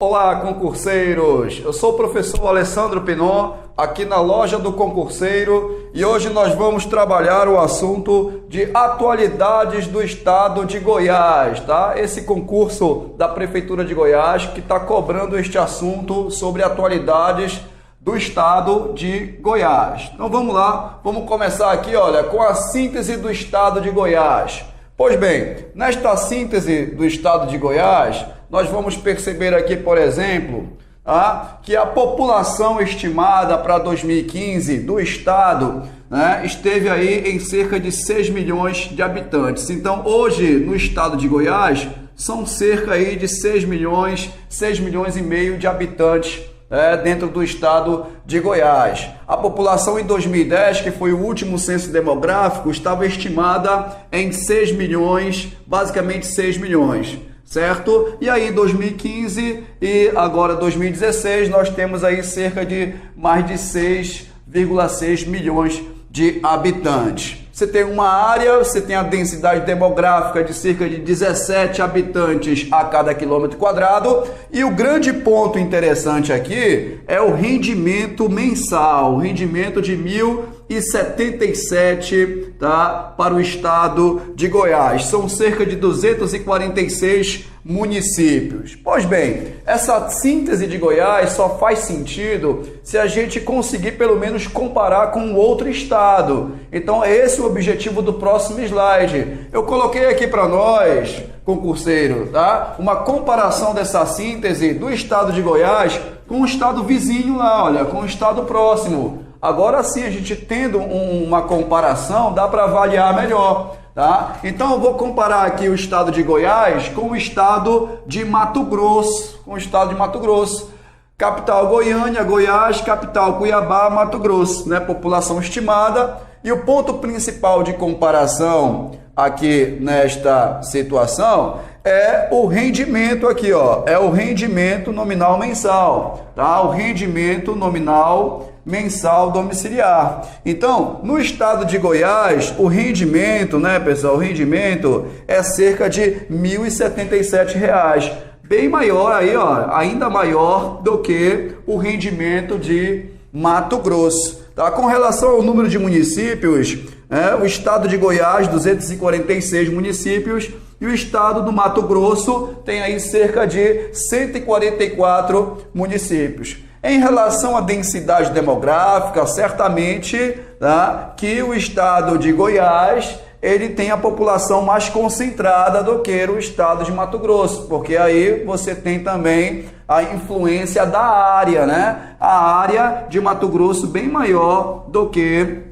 Olá, concurseiros! Eu sou o professor Alessandro Pinon, aqui na Loja do Concurseiro, e hoje nós vamos trabalhar o assunto de atualidades do estado de Goiás, tá? Esse concurso da Prefeitura de Goiás que está cobrando este assunto sobre atualidades do estado de Goiás. Então vamos lá, vamos começar aqui, olha, com a síntese do estado de Goiás. Pois bem, nesta síntese do estado de Goiás, nós vamos perceber aqui, por exemplo, que a população estimada para 2015 do estado, esteve aí em cerca de 6 milhões de habitantes. Então, hoje, no estado de Goiás, são cerca aí de 6 milhões e meio de habitantes dentro do estado de Goiás. A população em 2010, que foi o último censo demográfico, estava estimada em 6 milhões, basicamente 6 milhões. Certo? E aí 2015 e agora 2016 nós temos aí cerca de mais de 6,6 milhões de habitantes. Você tem uma área, você tem a densidade demográfica de cerca de 17 habitantes a cada quilômetro quadrado, e o grande ponto interessante aqui é o rendimento mensal, o rendimento de 1.077, tá, para o estado de Goiás. São cerca de 246 municípios. Pois bem, essa síntese de Goiás só faz sentido se a gente conseguir pelo menos comparar com outro estado. Então esse é o objetivo do próximo slide. Eu coloquei aqui para nós, concurseiro, tá, uma comparação dessa síntese do estado de Goiás com o estado vizinho lá, olha, com o estado próximo. Agora sim, a gente tendo uma comparação, dá para avaliar melhor, tá? Então eu vou comparar aqui o estado de Goiás com o estado de Mato Grosso, capital Goiânia, Goiás, capital Cuiabá, Mato Grosso, né? População estimada. E o ponto principal de comparação aqui nesta situação é o rendimento aqui, ó, é o rendimento nominal mensal, tá? O rendimento nominal mensal domiciliar. Então, no estado de Goiás, o rendimento, né, pessoal, o rendimento é cerca de R$ 1.077, bem maior aí, ó, ainda maior do que o rendimento de Mato Grosso. Tá? Com relação ao número de municípios, o estado de Goiás, 246 municípios, e o estado do Mato Grosso tem aí cerca de 144 municípios. Em relação à densidade demográfica, certamente, tá, que o estado de Goiás ele tem a população mais concentrada do que o estado de Mato Grosso, porque aí você tem também a influência da área, né? A área de Mato Grosso bem maior do que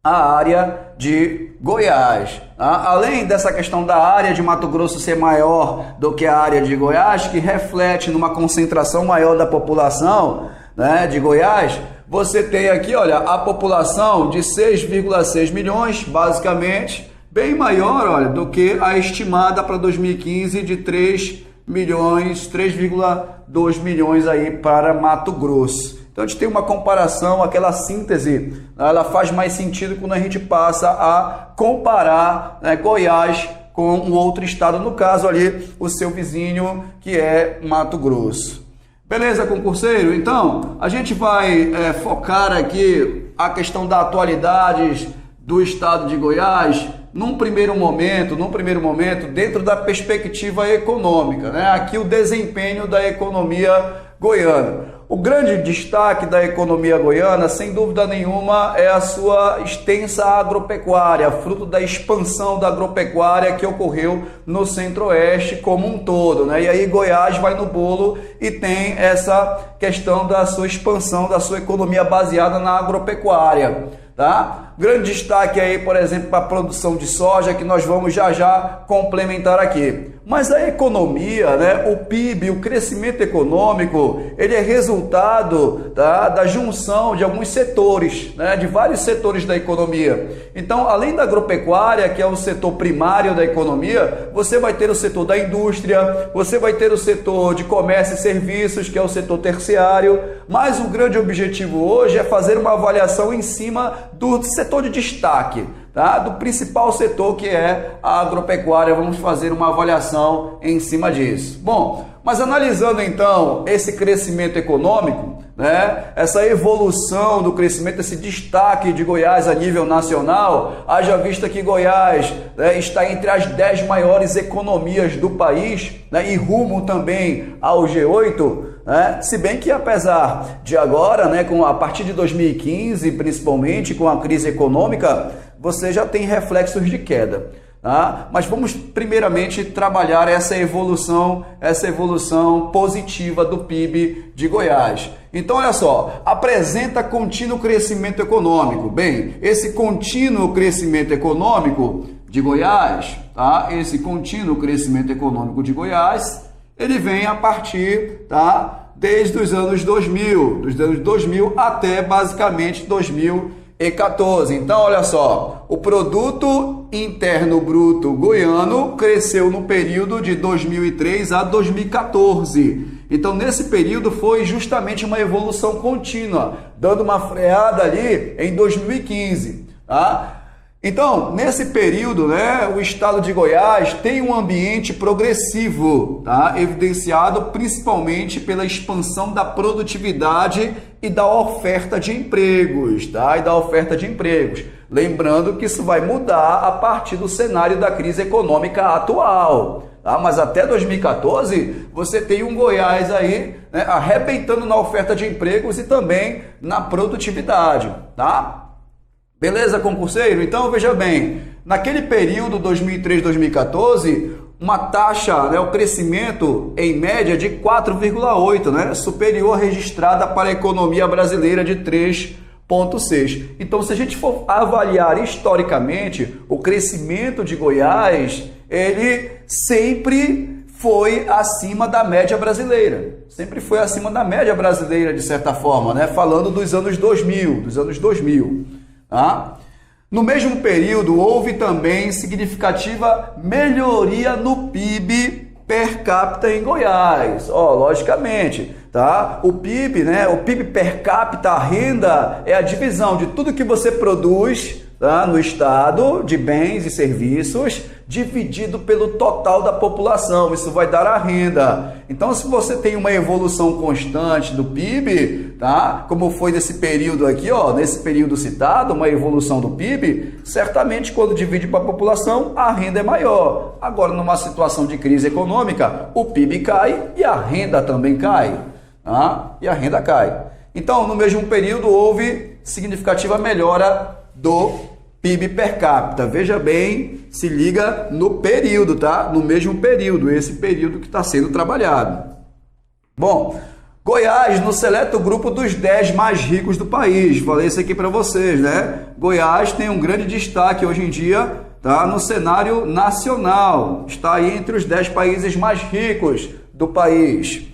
a área de Goiás. Tá? Além dessa questão da área de Mato Grosso ser maior do que a área de Goiás, que reflete numa concentração maior da população, né, de Goiás, você tem aqui, olha, a população de 6,6 milhões, basicamente, bem maior, olha, do que a estimada para 2015 de 3,2 milhões aí para Mato Grosso. Então a gente tem uma comparação, aquela síntese, ela faz mais sentido quando a gente passa a comparar, né, Goiás com um outro estado, no caso ali o seu vizinho, que é Mato Grosso. Beleza, concurseiro? Então a gente vai focar aqui a questão da atualidades do estado de Goiás num primeiro momento, dentro da perspectiva econômica, né? Aqui o desempenho da economia goiana. O grande destaque da economia goiana, sem dúvida nenhuma, é a sua extensa agropecuária, fruto da expansão da agropecuária que ocorreu no Centro-Oeste como um todo, né? E aí Goiás vai no bolo e tem essa questão da sua expansão, da sua economia baseada na agropecuária, tá? Grande destaque aí, por exemplo, para a produção de soja, que nós vamos já complementar aqui. Mas a economia, né, o PIB, o crescimento econômico, ele é resultado, tá, da junção de alguns setores, né, de vários setores da economia. Então, além da agropecuária, que é o setor primário da economia, você vai ter o setor da indústria, você vai ter o setor de comércio e serviços, que é o setor terciário, mas o grande objetivo hoje é fazer uma avaliação em cima do setor de destaque, tá? Do principal setor, que é a agropecuária. Vamos fazer uma avaliação em cima disso. Bom, mas analisando então esse crescimento econômico, né, essa evolução do crescimento, esse destaque de Goiás a nível nacional, haja vista que Goiás, né, está entre as 10 maiores economias do país, né, e rumo também ao G8, né, se bem que apesar de agora, né, a partir de 2015, principalmente com a crise econômica, você já tem reflexos de queda. Tá? Mas vamos primeiramente trabalhar essa evolução positiva do PIB de Goiás. Então, olha só, apresenta contínuo crescimento econômico. Bem, esse contínuo crescimento econômico de Goiás, tá? Esse contínuo crescimento econômico de Goiás, ele vem a partir, tá? Desde os anos 2000 até basicamente 2014. Então, olha só, o produto interno bruto goiano cresceu no período de 2003 a 2014. Então, nesse período foi justamente uma evolução contínua, dando uma freada ali em 2015, tá? Então, nesse período, né, o estado de Goiás tem um ambiente progressivo, tá? Evidenciado principalmente pela expansão da produtividade e da oferta de empregos, tá? Lembrando que isso vai mudar a partir do cenário da crise econômica atual, tá? Mas até 2014, você tem um Goiás aí, né, arrebentando na oferta de empregos e também na produtividade, tá? Beleza, concurseiro? Então, veja bem, naquele período 2003-2014, uma taxa, né, o crescimento em média de 4,8, né, superior registrada para a economia brasileira de 3,6. Então, se a gente for avaliar historicamente, o crescimento de Goiás, ele sempre foi acima da média brasileira. Sempre foi acima da média brasileira, de certa forma, né, falando dos anos 2000. Tá? No mesmo período, houve também significativa melhoria no PIB per capita em Goiás. Logicamente, tá? O PIB, né? O PIB per capita, a renda, é a divisão de tudo que você produz, tá, no estado, de bens e serviços, dividido pelo total da população. Isso vai dar a renda. Então, se você tem uma evolução constante do PIB, tá, como foi nesse período aqui, nesse período citado, uma evolução do PIB, certamente quando divide para a população, a renda é maior. Agora, numa situação de crise econômica, o PIB cai e a renda também cai. Tá? E a renda cai. Então, no mesmo período, houve significativa melhora do PIB per capita. Veja bem, se liga no período, tá? No mesmo período, esse período que está sendo trabalhado. Bom, Goiás no seleto grupo dos 10 mais ricos do país. Falei isso aqui para vocês, né? Goiás tem um grande destaque hoje em dia, tá? No cenário nacional. Está aí entre os 10 países mais ricos do país.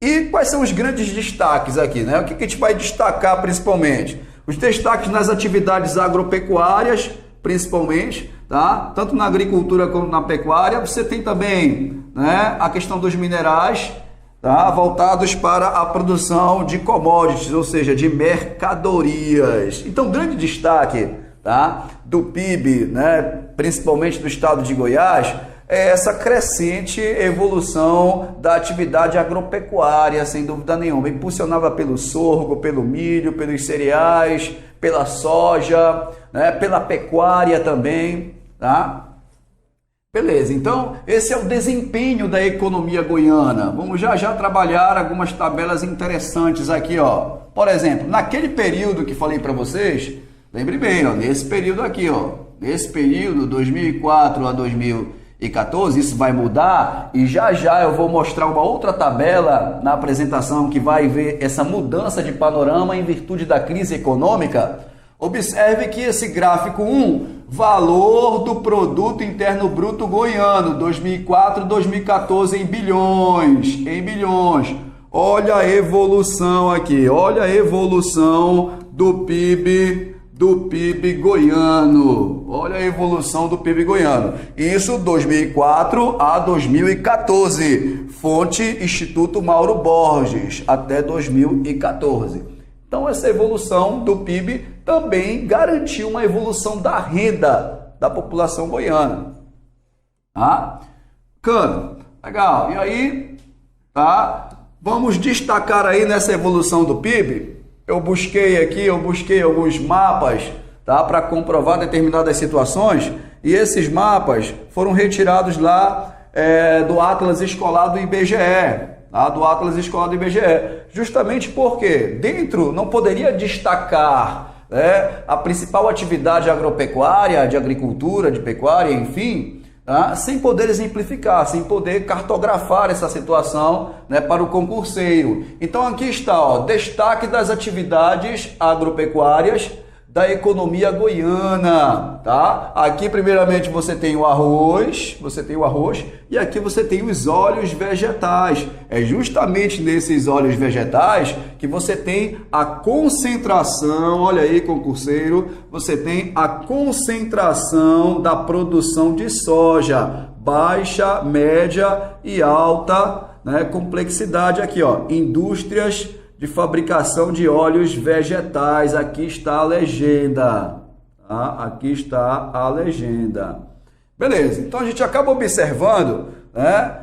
E quais são os grandes destaques aqui, né? O que a gente vai destacar principalmente? Os destaques nas atividades agropecuárias, principalmente, tá? Tanto na agricultura como na pecuária. Você tem também, né, a questão dos minerais, tá, voltados para a produção de commodities, ou seja, de mercadorias. Então, grande destaque, tá, do PIB, né, principalmente do estado de Goiás, é essa crescente evolução da atividade agropecuária, sem dúvida nenhuma, impulsionada pelo sorgo, pelo milho, pelos cereais, pela soja, né, pela pecuária também, tá? Beleza, então esse é o desempenho da economia goiana. Vamos já trabalhar algumas tabelas interessantes aqui, ó. Por exemplo, naquele período que falei para vocês, lembre bem, ó, nesse período aqui, ó, nesse período 2004 a 2014, isso vai mudar e já eu vou mostrar uma outra tabela na apresentação que vai ver essa mudança de panorama em virtude da crise econômica. Observe que esse gráfico 1, valor do produto interno bruto goiano, 2004-2014 em bilhões. Olha a evolução aqui, olha a evolução do PIB goiano. Olha a evolução do PIB goiano. Isso 2004 a 2014. Fonte Instituto Mauro Borges, até 2014. Então, essa evolução do PIB também garantiu uma evolução da renda da população goiana. Tá? Bacana, legal. E aí, tá? Vamos destacar aí nessa evolução do PIB. Eu busquei alguns mapas, tá, para comprovar determinadas situações, e esses mapas foram retirados lá do Atlas Escolar do IBGE, tá? Do Atlas Escolar do IBGE, justamente porque dentro não poderia destacar, né, a principal atividade agropecuária, de agricultura, de pecuária, enfim, tá, sem poder exemplificar, sem poder cartografar essa situação, né, para o concurseiro. Então aqui está, ó, destaque das atividades agropecuárias da economia goiana, tá? Aqui primeiramente você tem o arroz, e aqui você tem os óleos vegetais. É justamente nesses óleos vegetais que você tem a concentração, olha aí, concurseiro, você tem a concentração da produção de soja, baixa, média e alta, né, complexidade aqui, ó, indústrias de fabricação de óleos vegetais. Aqui está a legenda, tá? Aqui está a legenda. Beleza, então a gente acaba observando, né,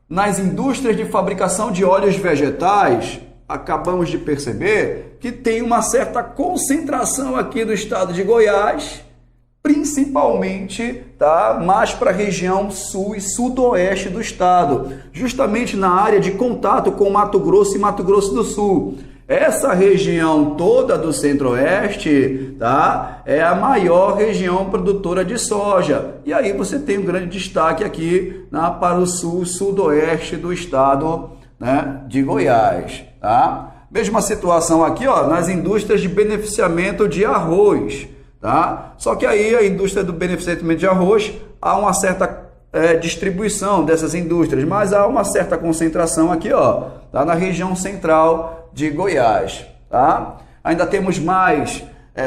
nas indústrias de fabricação de óleos vegetais, acabamos de perceber que tem uma certa concentração aqui do estado de Goiás, principalmente, tá, mais para a região sul e sudoeste do estado, justamente na área de contato com Mato Grosso e Mato Grosso do Sul. Essa região toda do centro-oeste, tá, é a maior região produtora de soja. E aí você tem um grande destaque aqui, né, para o sul e sudoeste do estado, né, de Goiás. Tá? Mesma situação aqui, ó, nas indústrias de beneficiamento de arroz. Tá? Só que aí a indústria do beneficiamento de arroz, há uma certa distribuição dessas indústrias, mas há uma certa concentração aqui, ó, tá, na região central de Goiás. Tá? Ainda temos mais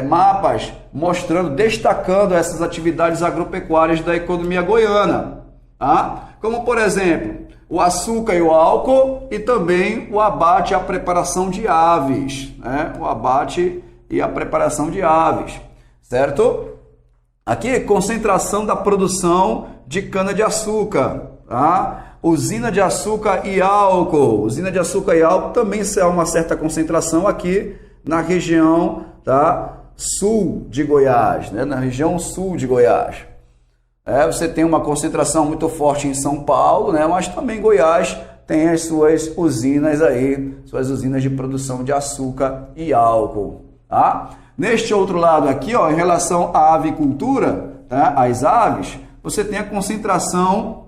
mapas mostrando, destacando essas atividades agropecuárias da economia goiana. Tá? Como, por exemplo, o açúcar e o álcool, e também o abate e a preparação de aves. Né? O abate e a preparação de aves. Certo? Aqui, concentração da produção de cana-de-açúcar, tá? Usina de açúcar e álcool. Usina de açúcar e álcool também há uma certa concentração aqui na região, tá, sul de Goiás, né? Na região sul de Goiás. Você tem uma concentração muito forte em São Paulo, né? Mas também Goiás tem as suas usinas aí, suas usinas de produção de açúcar e álcool, tá? Neste outro lado aqui, ó, em relação à avicultura, tá, as aves, você tem a concentração,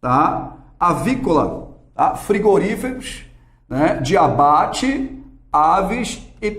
tá, avícola, tá, frigoríferos, né, de abate, aves e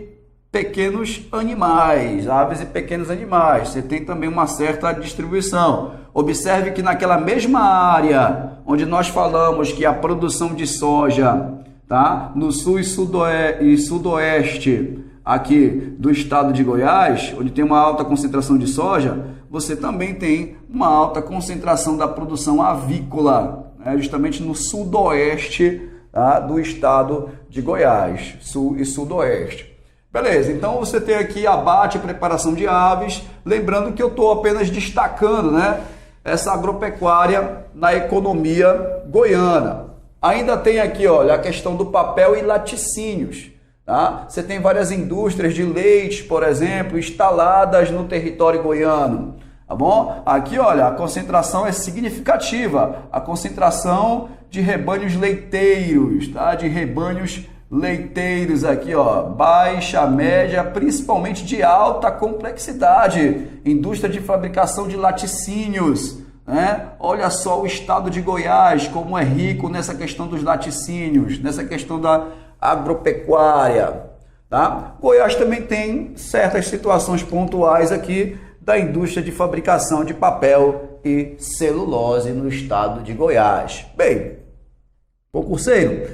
pequenos animais, aves e pequenos animais. Você tem também uma certa distribuição. Observe que naquela mesma área onde nós falamos que a produção de soja, tá, no sul e sudoeste aqui do estado de Goiás, onde tem uma alta concentração de soja, você também tem uma alta concentração da produção avícola, né, justamente no sudoeste, tá, do estado de Goiás, sul e sudoeste. Beleza, então você tem aqui abate e preparação de aves, lembrando que eu estou apenas destacando, né, essa agropecuária na economia goiana. Ainda tem aqui, olha, a questão do papel e laticínios. Tá? Você tem várias indústrias de leite, por exemplo, instaladas no território goiano. Tá bom? Aqui, olha, a concentração é significativa. A concentração de rebanhos leiteiros, tá? De rebanhos leiteiros aqui, ó, baixa, média, principalmente de alta complexidade. Indústria de fabricação de laticínios, né? Olha só o estado de Goiás, como é rico nessa questão dos laticínios, nessa questão da agropecuária, tá? Goiás também tem certas situações pontuais aqui da indústria de fabricação de papel e celulose no estado de Goiás. Bem, concurseiro,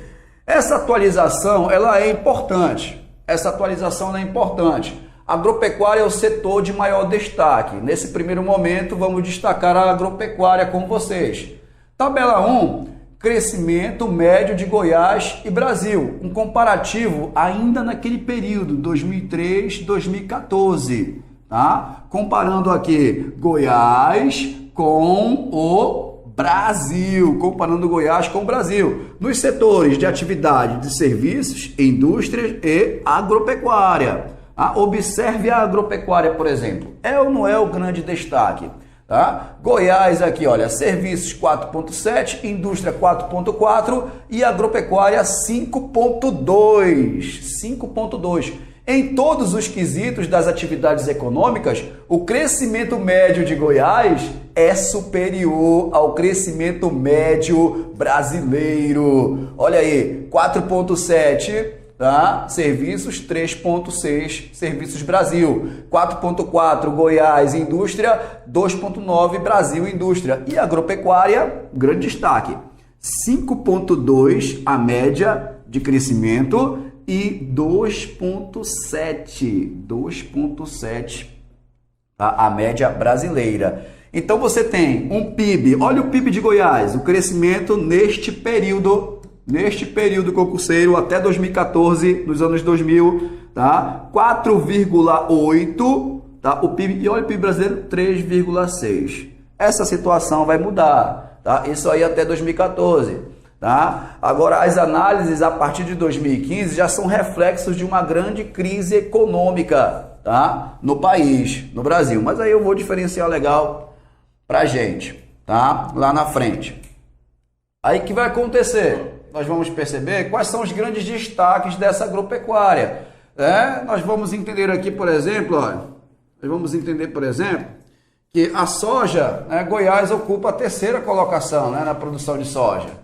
essa atualização ela é importante. A agropecuária é o setor de maior destaque. Nesse primeiro momento, vamos destacar a agropecuária com vocês. Tabela 1. crescimento médio de Goiás e Brasil. Um comparativo ainda naquele período, 2003, 2014, tá? Comparando aqui Goiás com o Brasil, comparando Goiás com o Brasil, nos setores de atividade de serviços, indústria e agropecuária. Tá? Observe a agropecuária, por exemplo, é ou não é o grande destaque? Tá? Goiás aqui, olha, serviços 4,7, indústria 4,4 e agropecuária 5,2. Em todos os quesitos das atividades econômicas, o crescimento médio de Goiás é superior ao crescimento médio brasileiro. Olha aí, 4,7, tá? Serviços, 3,6 Serviços Brasil, 4,4 Goiás Indústria, 2,9 Brasil Indústria e agropecuária, grande destaque, 5,2 a média de crescimento e 2,7 tá? A média brasileira. Então você tem um PIB, olha o PIB de Goiás, o crescimento neste período concurseiro até 2014, nos anos 2000, tá? 4,8, tá? O PIB, e olha o PIB brasileiro, 3,6. Essa situação vai mudar, tá? Isso aí até 2014. Tá? Agora, as análises a partir de 2015 já são reflexos de uma grande crise econômica, tá? No país, no Brasil. Mas aí eu vou diferenciar legal pra gente, tá? Lá na frente. Aí o que vai acontecer? Nós vamos perceber quais são os grandes destaques dessa agropecuária. Nós vamos entender aqui, por exemplo, que a soja, Goiás ocupa a terceira colocação, na produção de soja.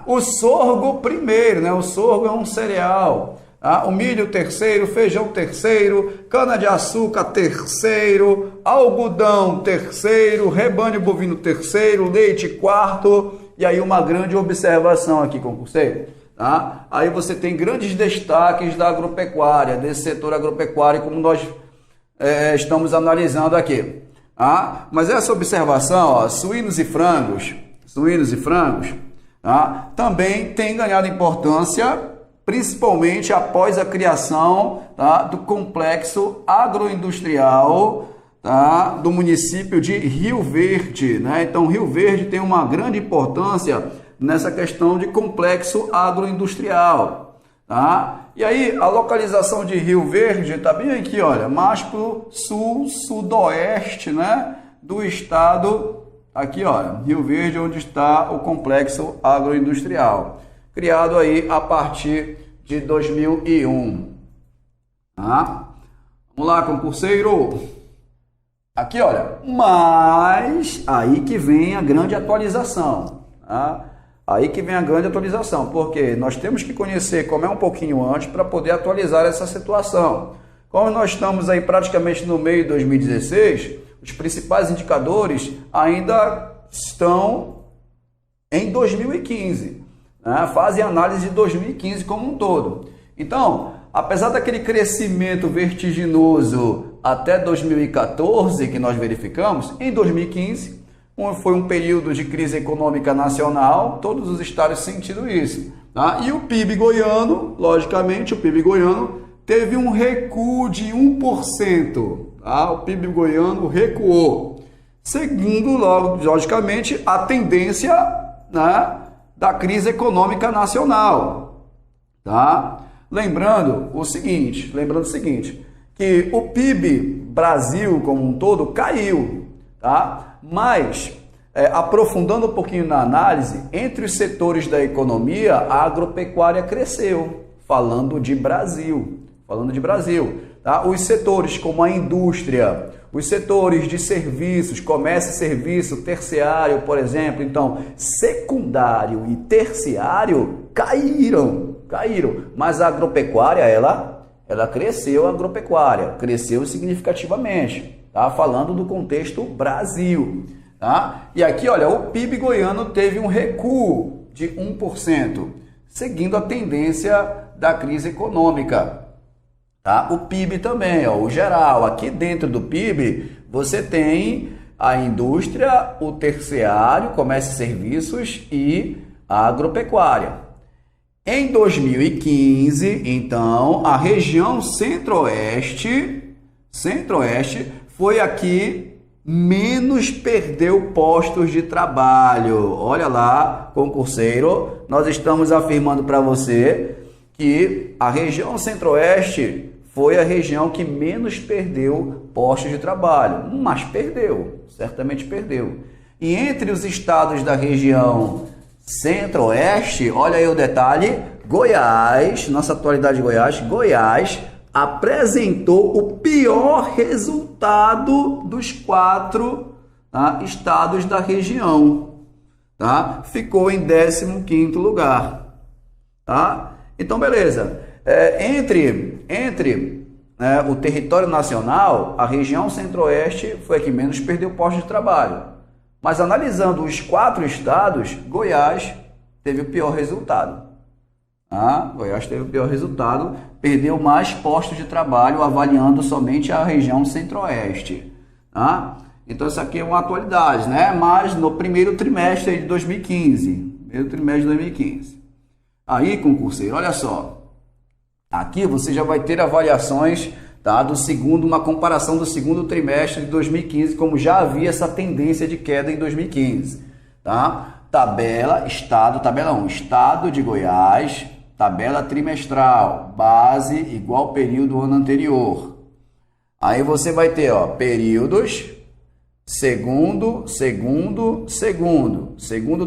O sorgo primeiro, o sorgo é um cereal. O milho terceiro, feijão terceiro, cana-de-açúcar terceiro, algodão terceiro, rebanho bovino terceiro, leite quarto. E aí uma grande observação aqui, concurseiro. Tá? Aí você tem grandes destaques da agropecuária, desse setor agropecuário, como nós estamos analisando aqui. Mas essa observação, suínos e frangos, tá? Também tem ganhado importância, principalmente após a criação, tá, do complexo agroindustrial, tá, do município de Rio Verde. Então, Rio Verde tem uma grande importância nessa questão de complexo agroindustrial. Tá? E aí, a localização de Rio Verde está bem aqui, olha, mais para o sul, sudoeste, do estado. Aqui, olha, Rio Verde, onde está o complexo agroindustrial, criado aí a partir de 2001. Tá? Vamos lá, concurseiro. Aqui, olha, mas aí que vem a grande atualização. Tá? Aí que vem a grande atualização, porque nós temos que conhecer como é um pouquinho antes para poder atualizar essa situação. Como nós estamos aí praticamente no meio de 2016... os principais indicadores ainda estão em 2015, fazem análise de 2015 como um todo. Então, apesar daquele crescimento vertiginoso até 2014 que nós verificamos, em 2015, foi um período de crise econômica nacional, todos os estados sentindo isso. Tá? E o PIB goiano, logicamente, o PIB goiano teve um recuo de 1%. O PIB goiano recuou, seguindo, logicamente, a tendência da crise econômica nacional. Tá? Lembrando o seguinte, que o PIB Brasil como um todo caiu, tá? Mas, aprofundando um pouquinho na análise, entre os setores da economia, a agropecuária cresceu, falando de Brasil. Tá? Os setores como a indústria, os setores de serviços, comércio e serviço, terciário, por exemplo, então, secundário e terciário caíram, mas a agropecuária, ela cresceu, cresceu significativamente, tá? Falando do contexto Brasil, tá? E aqui, olha, o PIB goiano teve um recuo de 1%, seguindo a tendência da crise econômica. Tá? O PIB também, o geral. Aqui dentro do PIB, você tem a indústria, o terciário, comércio e serviços e agropecuária. Em 2015, então, a região centro-oeste foi a que menos perdeu postos de trabalho. Olha lá, concurseiro, nós estamos afirmando para você que a região centro-oeste foi a região que menos perdeu postos de trabalho, mas perdeu, certamente perdeu. E entre os estados da região centro-oeste, olha aí o detalhe, Goiás, nossa atualidade de Goiás apresentou o pior resultado dos 4 estados da região, tá? Ficou em 15º lugar, tá? Então, beleza. Entre o território nacional, a região centro-oeste foi a que menos perdeu postos de trabalho. Mas analisando os 4 estados, Goiás teve o pior resultado. Goiás teve o pior resultado, perdeu mais postos de trabalho, avaliando somente a região centro-oeste. Então, isso aqui é uma atualidade, né? Mas no primeiro trimestre de 2015. Aí, concurseiro, olha só. Aqui você já vai ter avaliações, tá, uma comparação do segundo trimestre de 2015, como já havia essa tendência de queda em 2015. Tá? Tabela 1, Estado de Goiás, tabela trimestral, base igual período do ano anterior. Aí você vai ter períodos, segundo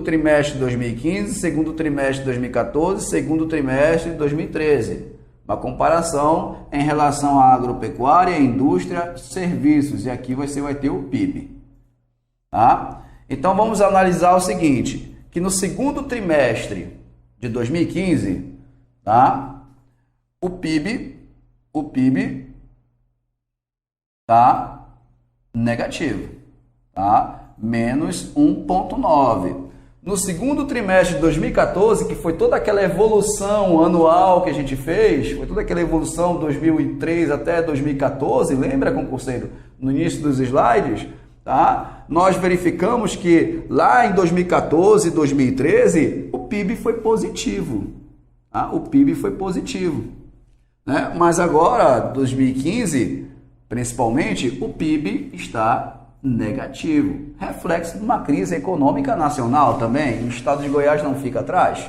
trimestre de 2015, segundo trimestre de 2014, segundo trimestre de 2013. Uma comparação em relação à agropecuária, indústria, serviços. E aqui você vai ter o PIB. Tá? Então, vamos analisar o seguinte, que no segundo trimestre de 2015, tá? O PIB tá negativo, tá? Menos 1,9. No segundo trimestre de 2014, que foi toda aquela evolução anual que a gente fez, foi toda aquela evolução 2003 até 2014, lembra, concurseiro, no início dos slides, tá? Nós verificamos que lá em 2014 e 2013, o PIB foi positivo, tá? O PIB foi positivo, né? Mas agora, 2015, principalmente, o PIB está negativo, reflexo de uma crise econômica nacional também. O estado de Goiás não fica atrás,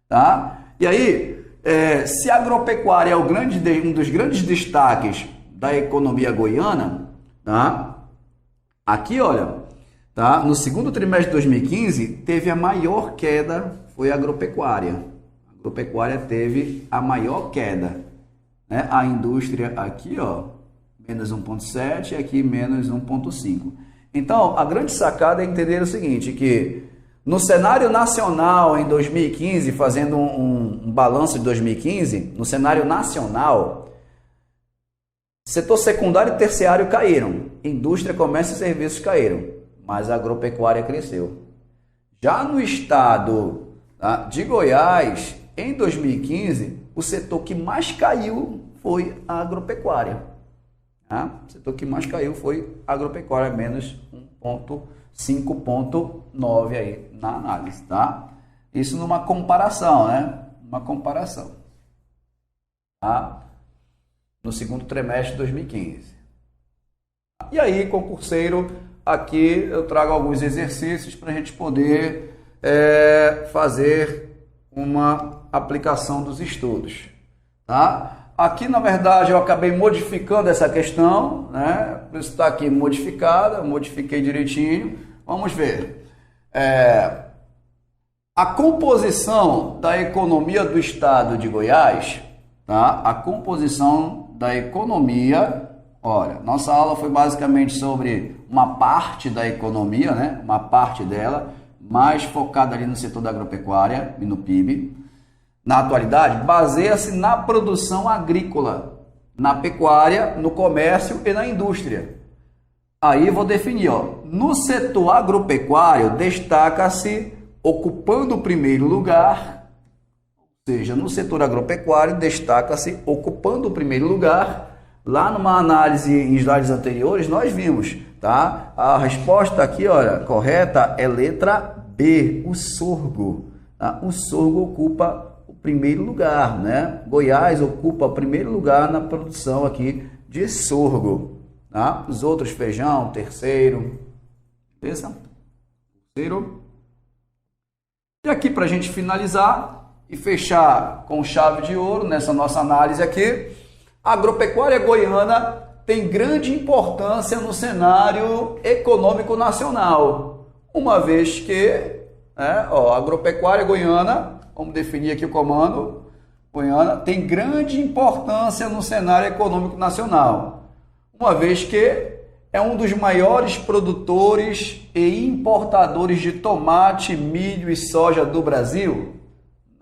tá? E aí, se a agropecuária é um dos grandes destaques da economia goiana, tá? Aqui, olha, tá? No segundo trimestre de 2015 teve a maior queda, foi a agropecuária. A agropecuária teve a maior queda, né? A indústria aqui, ó, menos 1,7 e aqui menos 1,5. Então, a grande sacada é entender o seguinte, que no cenário nacional em 2015, fazendo um balanço de 2015, no cenário nacional, setor secundário e terciário caíram, indústria, comércio e serviços caíram, mas a agropecuária cresceu. Já no estado, tá, de Goiás, em 2015, o setor que mais caiu foi a agropecuária. O setor que mais caiu foi a agropecuária, menos 5,9 aí na análise, tá? Isso numa comparação, né? Uma comparação, tá? No segundo trimestre de 2015. E aí, concurseiro, aqui eu trago alguns exercícios para a gente poder fazer uma aplicação dos estudos, tá? Aqui, na verdade, eu acabei modificando essa questão, né? Por isso está aqui modificada, modifiquei direitinho. Vamos ver. A composição da economia do estado de Goiás, tá? A composição da economia, olha, nossa aula foi basicamente sobre uma parte da economia, né? Uma parte dela, mais focada ali no setor da agropecuária e no PIB. Na atualidade, baseia-se na produção agrícola, na pecuária, no comércio e na indústria. Aí vou definir, ó, no setor agropecuário, destaca-se ocupando o primeiro lugar, ou seja, no setor agropecuário, destaca-se ocupando o primeiro lugar. Lá numa análise em slides anteriores, nós vimos, tá? A resposta aqui, olha, correta é letra B, o sorgo. tá? O sorgo ocupa o primeiro lugar, né? Goiás ocupa o primeiro lugar na produção aqui de sorgo, tá? Os outros, feijão, terceiro, beleza? Terceiro. E aqui, para a gente finalizar e fechar com chave de ouro nessa nossa análise aqui, a agropecuária goiana tem grande importância no cenário econômico nacional, uma vez que a agropecuária goiana, vamos definir aqui o comando, goiana tem grande importância no cenário econômico nacional, uma vez que é um dos maiores produtores e importadores de tomate, milho e soja do Brasil?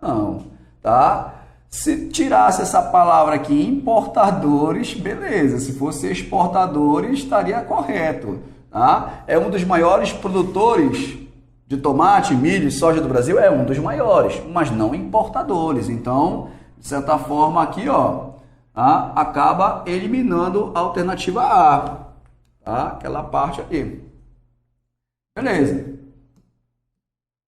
Não, tá? Se tirasse essa palavra aqui, importadores, beleza. Se fosse exportadores, estaria correto, tá? É um dos maiores produtores de tomate, milho e soja do Brasil? É um dos maiores, mas não importadores. Então, de certa forma aqui, ó, tá? Acaba eliminando a alternativa A, tá? Aquela parte aqui. Beleza.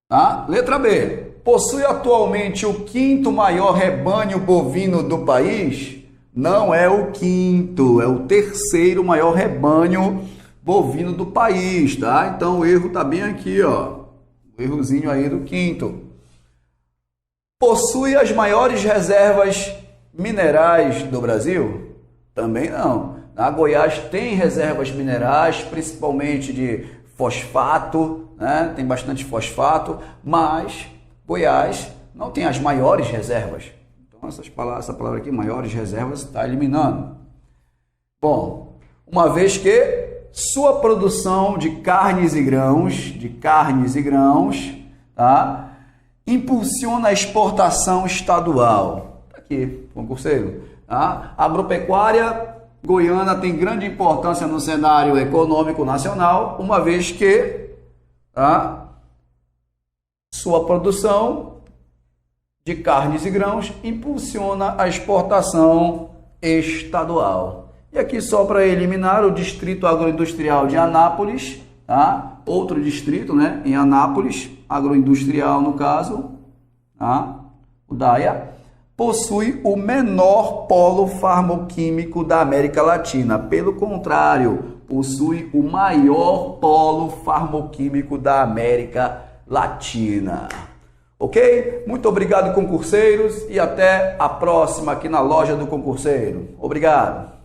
Tá? Letra B. Possui atualmente o quinto maior rebanho bovino do país? Não é o quinto, é o terceiro maior rebanho bovino do país, tá? Então o erro tá bem aqui, ó. O errozinho aí do quinto. Possui as maiores reservas minerais do Brasil? Também não. A Goiás tem reservas minerais, principalmente de fosfato, né? Tem bastante fosfato, mas Goiás não tem as maiores reservas. Então, essa palavra aqui, maiores reservas, está eliminando. Bom, uma vez que sua produção de carnes e grãos, tá? Impulsiona a exportação estadual. Tá aqui, concurseiro. Tá? A agropecuária goiana tem grande importância no cenário econômico nacional, uma vez que, tá? Sua produção de carnes e grãos impulsiona a exportação estadual. E aqui só para eliminar o distrito agroindustrial de Anápolis, tá? Outro distrito, né? Em Anápolis, agroindustrial no caso, tá? O DAIA, possui o menor polo farmoquímico da América Latina. Pelo contrário, possui o maior polo farmoquímico da América Latina. Ok? Muito obrigado, concurseiros, e até a próxima aqui na Loja do Concurseiro. Obrigado.